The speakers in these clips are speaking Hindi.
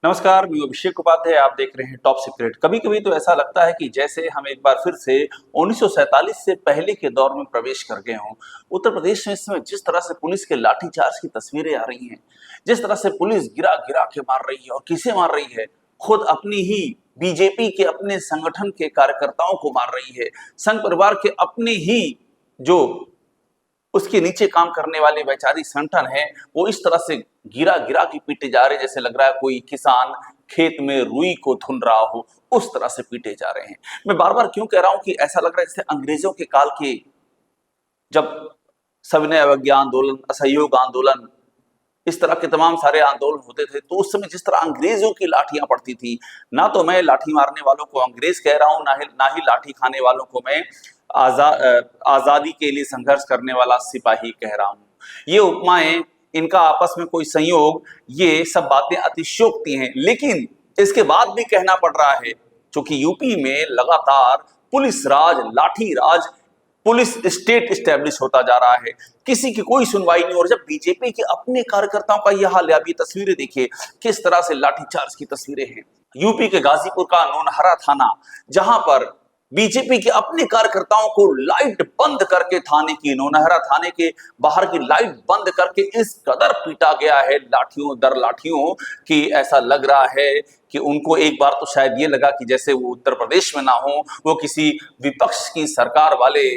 नमस्कार, मैं अभिषेक उपाध्याय। आप देख रहे हैं टॉप सीक्रेट। कभी कभी तो ऐसा लगता है कि जैसे हम एक बार फिर से 1947 से पहले के दौर में प्रवेश कर गए हों। उत्तर प्रदेश में इस समय जिस तरह से पुलिस के लाठीचार्ज की तस्वीरें आ रही हैं, जिस तरह से पुलिस गिरा गिरा के मार रही है और किसे मार रही है, खुद अपनी ही बीजेपी के अपने संगठन के कार्यकर्ताओं को मार रही है। संघ परिवार के अपने ही जो उसके नीचे काम करने वाले वैचारिक संगठन है, वो इस तरह से गिरा गिरा के पीटे जा रहे हैं जैसे लग रहा है कोई किसान खेत में रुई को धुन रहा हो, उस तरह से पीटे जा रहे हैं। मैं बार बार क्यों कह रहा हूं कि ऐसा लग रहा है जैसे अंग्रेजों के काल के, जब सविनय अवज्ञा आंदोलन, असहयोग आंदोलन, इस तरह के तमाम सारे आंदोलन होते थे, तो उस समय जिस तरह अंग्रेजों की लाठियां पड़ती थी। ना तो मैं लाठी मारने वालों को अंग्रेज कह रहा हूं, ना ही लाठी खाने वालों को मैं आजादी के लिए संघर्ष करने वाला सिपाही कह रहा हूं। ये उपमाएं, इनका आपस में कोई संयोग, ये सब बातें अतिशयोक्ति हैं। लेकिन इसके बाद भी कहना पड़ रहा है, क्योंकि यूपी में लगातार पुलिस राज, लाठी राज, पुलिस स्टेट स्टैब्लिश होता जा रहा है। किसी की कोई सुनवाई नहीं। और जब बीजेपी के अपने कार्यकर्ताओं का यह हाल है, अभी तस्वीरें देखिए किस तरह से लाठीचार्ज की तस्वीरें हैं। यूपी के गाजीपुर का नौनहरा थाना, जहां पर बीजेपी के अपने कार्यकर्ताओं को लाइट बंद करके, थाने की, नौनहरा थाने के बाहर की लाइट बंद करके इस कदर पीटा गया है लाठियों दर लाठियों कि ऐसा लग रहा है कि उनको एक बार तो शायद ये लगा कि जैसे वो उत्तर प्रदेश में ना हो, वो किसी विपक्ष की सरकार वाले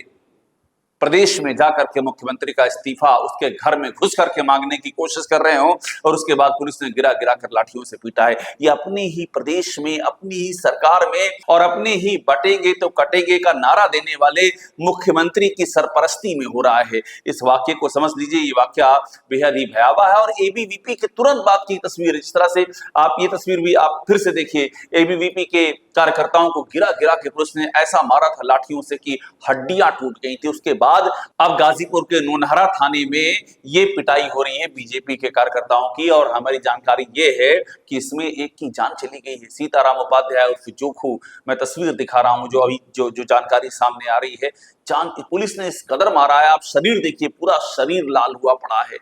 प्रदेश में जाकर के मुख्यमंत्री का इस्तीफा उसके घर में घुस करके मांगने की कोशिश कर रहे हो, और उसके बाद पुलिस ने गिरा गिरा कर लाठियों से पीटा है। ये अपने ही प्रदेश में, अपनी ही सरकार में और अपने ही बटेंगे तो कटेंगे का नारा देने वाले मुख्यमंत्री की सरपरस्ती में हो रहा है। इस वाक्य को समझ लीजिए, ये वाक्य बेहद ही भयावह है। और एबीवीपी के तुरंत बाद की तस्वीर, जिस तरह से आप ये तस्वीर भी आप फिर से देखिए, एबीवीपी के कार्यकर्ताओं को गिरा गिरा के पुलिस ने ऐसा मारा था लाठियों से कि हड्डियां टूट गई थी। उसके बाद अब गाजीपुर के नौनहरा थाने में ये पिटाई हो रही है बीजेपी के कार्यकर्ताओं की। और हमारी जानकारी ये है कि इसमें एक की जान चली गई है, सीताराम उपाध्याय उर्फ जोखू। मैं तस्वीर दिखा रहा हूं जो अभी जो जानकारी सामने आ रही है। जान पुलिस ने इस कदर मारा है, आप शरीर देखिए, पूरा शरीर लाल हुआ पड़ा है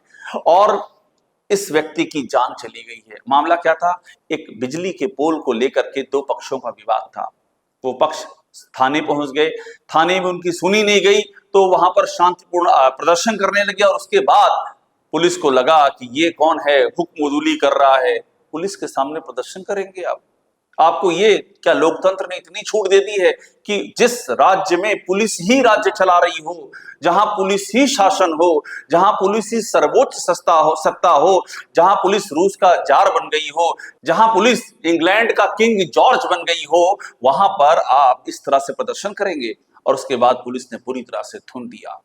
और इस व्यक्ति की जान चली गई है। मामला क्या था? एक बिजली के पोल को लेकर के दो पक्षों का विवाद था। वो पक्ष थाने पहुंच गए, थाने में उनकी सुनी नहीं गई, तो वहां पर शांतिपूर्ण प्रदर्शन करने लगे। और उसके बाद पुलिस को लगा कि ये कौन है, हुक्म उदूली कर रहा है, पुलिस के सामने प्रदर्शन करेंगे आप? आपको ये क्या लोकतंत्र ने इतनी छूट दे दी है कि जिस राज्य में पुलिस ही राज्य चला रही हो, जहां पुलिस ही शासन हो, जहां पुलिस ही सर्वोच्च सत्ता हो, जहां पुलिस रूस का जार बन गई हो, जहां पुलिस इंग्लैंड का किंग जॉर्ज बन गई हो, वहां पर आप इस तरह से प्रदर्शन करेंगे? और उसके बाद पुलिस ने पूरी तरह से थूम दिया।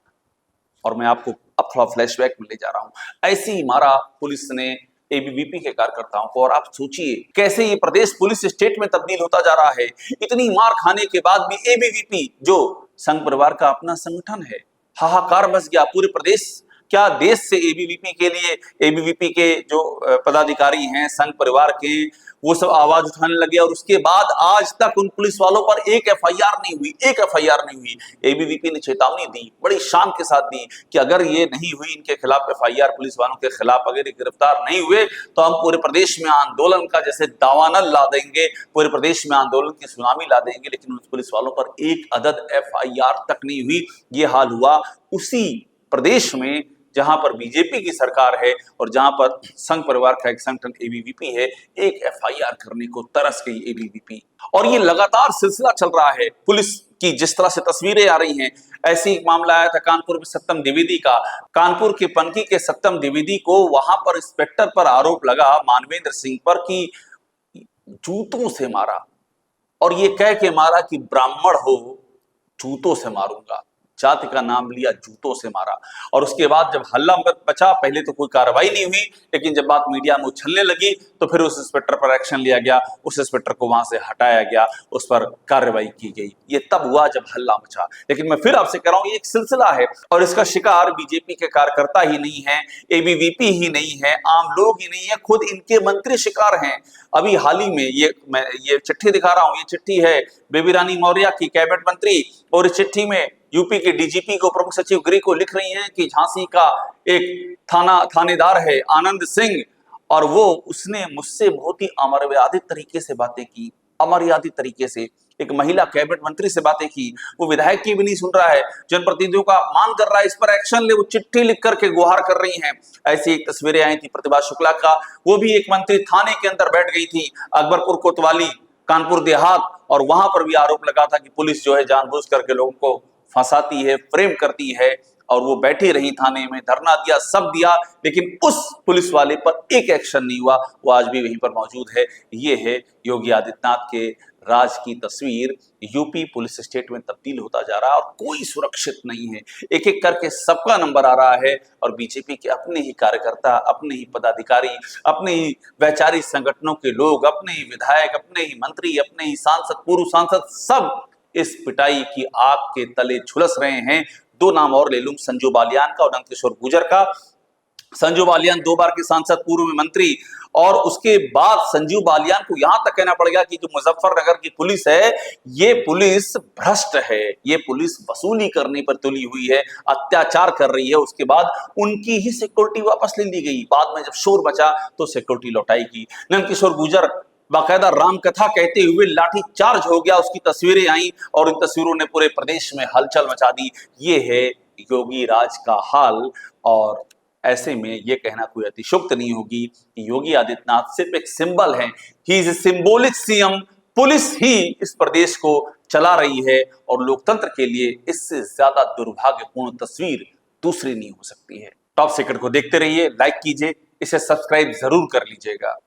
और मैं आपको अब थोड़ा फ्लैशबैक में ले जा रहा हूं। ऐसे ही मारा पुलिस ने एबीवीपी के कार्यकर्ताओं को। और आप सोचिए कैसे ये प्रदेश पुलिस स्टेट में तब्दील होता जा रहा है। इतनी मार खाने के बाद भी एबीवीपी, जो संघ परिवार का अपना संगठन है, हाहाकार मच गया पूरे प्रदेश। क्या देश से एबीवीपी के लिए, एबीवीपी के जो पदाधिकारी हैं संघ परिवार के, वो सब आवाज उठाने लगे। और उसके बाद आज तक उन पुलिस वालों पर एक एफआईआर नहीं हुई, एक एफआईआर नहीं हुई। एबीवीपी ने चेतावनी दी, बड़ी शान के साथ दी कि अगर ये नहीं हुई, इनके खिलाफ एफआईआर, पुलिस वालों के खिलाफ अगर गिरफ्तार नहीं हुए, तो हम पूरे प्रदेश में आंदोलन का जैसे दावानल ला देंगे, पूरे प्रदेश में आंदोलन की सुनामी ला देंगे। लेकिन उन पुलिस वालों पर एक अदद एफआईआर तक नहीं हुई। ये हाल हुआ उसी प्रदेश में जहां पर बीजेपी की सरकार है और जहां पर संघ परिवार का एक संगठन एबीवीपी है। एक एफआईआर करने को तरस गई एबीवीपी। और ये लगातार सिलसिला चल रहा है। पुलिस की जिस तरह से तस्वीरें आ रही हैं, ऐसे एक मामला आया था कानपुर में सत्यम द्विवेदी का। कानपुर के पनकी के सत्यम द्विवेदी को वहां पर इंस्पेक्टर पर आरोप लगा, मानवेंद्र सिंह पर, कि जूतों से मारा। और ये कह के मारा कि ब्राह्मण हो, जूतों से मारूंगा। जाति का नाम लिया, जूतों से मारा। और उसके बाद जब हल्ला बचा, पहले तो कोई कार्रवाई नहीं हुई, लेकिन जब बात मीडिया में उछलने लगी तो फिर उस इंस्पेक्टर पर एक्शन लिया गया, उस इंस्पेक्टर को वहां से हटाया गया, उस पर कार्रवाई की गई। ये तब हुआ जब हल्ला मचा। लेकिन मैं फिर आपसे कह रहा हूं, ये एक सिलसिला है और इसका शिकार बीजेपी के कार्यकर्ता ही नहीं है, एबीवीपी ही नहीं है, आम लोग ही नहीं है, खुद इनके मंत्री शिकार हैं। अभी हाल ही में मैं ये चिट्ठी दिखा रहा हूं, ये चिट्ठी है बेबी रानी मौर्य की, कैबिनेट मंत्री। और इस चिट्ठी में यूपी के डीजीपी को, प्रमुख सचिव गृह को लिख रही हैं कि झांसी का एक थानेदार है आनंद सिंह, और वो उसने मुझसे बहुत ही अमर्यादित तरीके से बातें की, अमर्यादित तरीके से। एक महिला कैबिनेट मंत्री से बातें की, वो विधायक की भी नहीं सुन रहा है, जनप्रतिनिधियों का अपमान कर रहा है, इस पर एक्शन ले, वो चिट्ठी लिख करके गुहार कर रही हैं। ऐसी एक तस्वीरें आई थी प्रतिभा शुक्ला का, वो भी एक मंत्री थाने के अंदर बैठ गई थी, अकबरपुर कोतवाली कानपुर देहात, और वहां पर भी आरोप लगा था कि पुलिस जो है जानबूझ करके लोगों को फंसाती है, फ्रेम करती है, और वो बैठी रही थाने में, धरना दिया, सब दिया, लेकिन उस पुलिस वाले पर एक एक्शन नहीं हुआ, वो आज भी वहीं पर मौजूद है। ये है योगी आदित्यनाथ के राज की तस्वीर। यूपी पुलिस स्टेट में तब्दील होता जा रहा है और कोई सुरक्षित नहीं है, एक एक करके सबका नंबर आ रहा है, और बीजेपी के अपने ही कार्यकर्ता, अपने ही पदाधिकारी, अपने ही वैचारिक संगठनों के लोग, अपने ही विधायक, अपने ही मंत्री, अपने ही सांसद, पूर्व सांसद, सब इस पिटाई की आग के तले झुलस रहे हैं। दो नाम और ले लूं, संजू बालियान का और नंदकिशोर गुर्जर का। संजू बालियान 2 बार के सांसद, पूर्व में मंत्री, और उसके बाद संजीव बालियान को यहां तक कहना पड़ गया कि जो मुजफ्फरनगर की पुलिस है, ये पुलिस भ्रष्ट है, ये पुलिस वसूली करने पर तुली हुई है, अत्याचार कर रही है। उसके बाद उनकी ही सिक्योरिटी वापस ले ली गई, बाद में जब शोर बचा तो सिक्योरिटी लौटाई गई। नंदकिशोर गुर्जर बाकायदा राम कथा कहते हुए लाठी चार्ज हो गया, उसकी तस्वीरें आई, और इन तस्वीरों ने पूरे प्रदेश में हलचल मचा दी। ये है योगी राज का हाल, और ऐसे में ये कहना कोई अतिशयोक्त नहीं होगी कि योगी आदित्यनाथ सिर्फ एक सिंबल है, he is a symbolic CM. Police ही इस प्रदेश को चला रही है, और लोकतंत्र के लिए इससे ज्यादा दुर्भाग्यपूर्ण तस्वीर दूसरी नहीं हो सकती है। टॉप सीक्रेट को देखते रहिए, लाइक कीजिए, इसे सब्सक्राइब जरूर कर लीजिएगा।